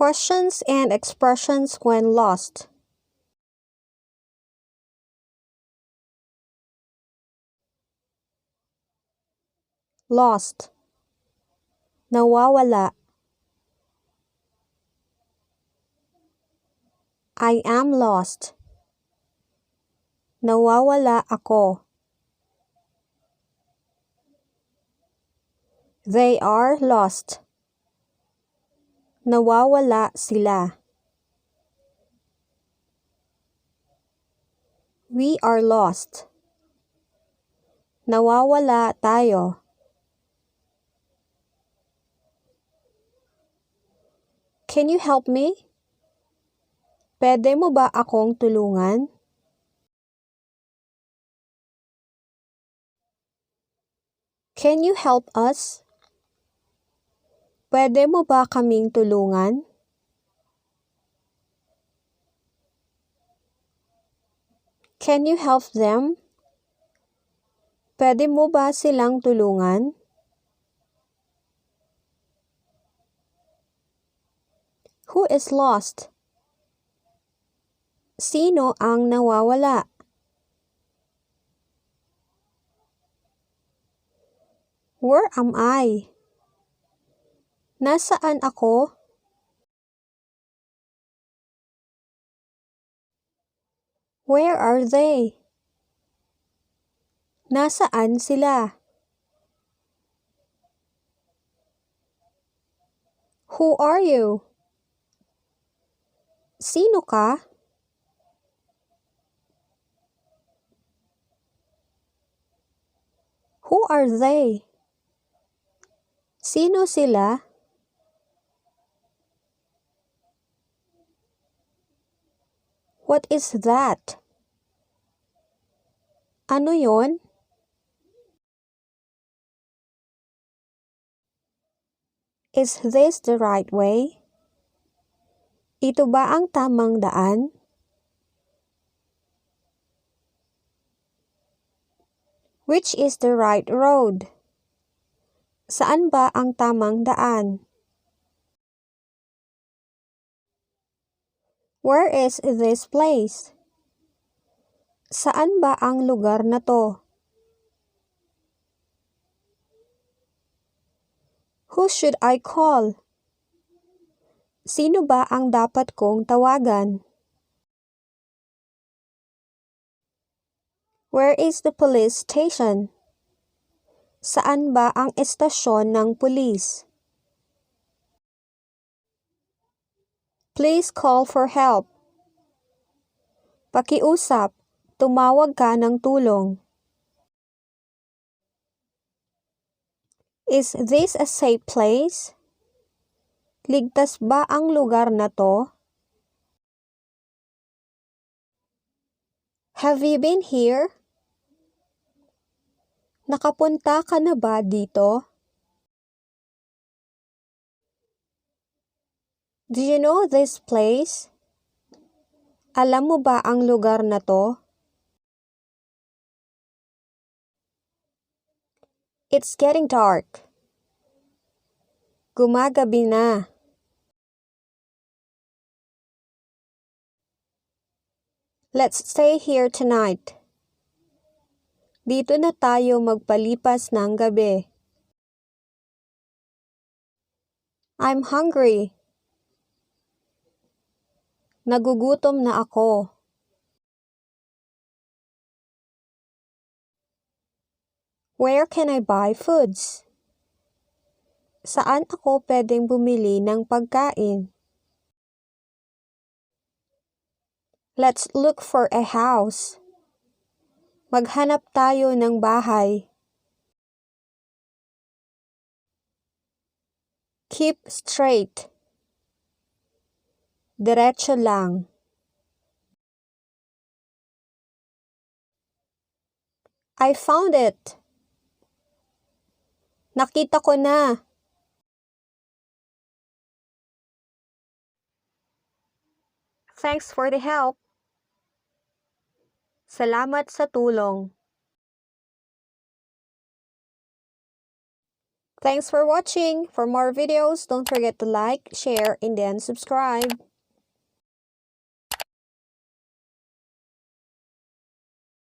Questions and expressions when lost. Lost. Nawawala. I am lost. Nawawala ako. They are lost. Nawawala sila. We are lost. Nawawala tayo. Can you help me? Pwede mo ba akong tulungan? Can you help us? Pwede mo ba kaming tulungan? Can you help them? Pwede mo ba silang tulungan? Who is lost? Sino ang nawawala? Where am I? Nasaan ako? Where are they? Nasaan sila? Who are you? Sino ka? Who are they? Sino sila? What is that? Ano yon? Is this the right way? Ito ba ang tamang daan? Which is the right road? Saan ba ang tamang daan? Where is this place? Saan ba ang lugar na to? Who should I call? Sino ba ang dapat kong tawagan? Where is the police station? Saan ba ang estasyon ng pulis? Please call for help. Pakiusap, tumawag ka ng tulong. Is this a safe place? Ligtas ba ang lugar na to? Have you been here? Nakapunta ka na ba dito? Do you know this place? Alam mo ba ang lugar na to? It's getting dark. Gumagabi na. Let's stay here tonight. Dito na tayo magpalipas ng gabi. I'm hungry. Nagugutom na ako. Where can I buy foods? Saan ako pwedeng bumili ng pagkain? Let's look for a house. Maghanap tayo ng bahay. Keep straight. Diretso lang. I found it. Nakita ko na. Thanks for the help. Salamat sa tulong. Thanks for watching. For more videos, don't forget to like, share, and then subscribe.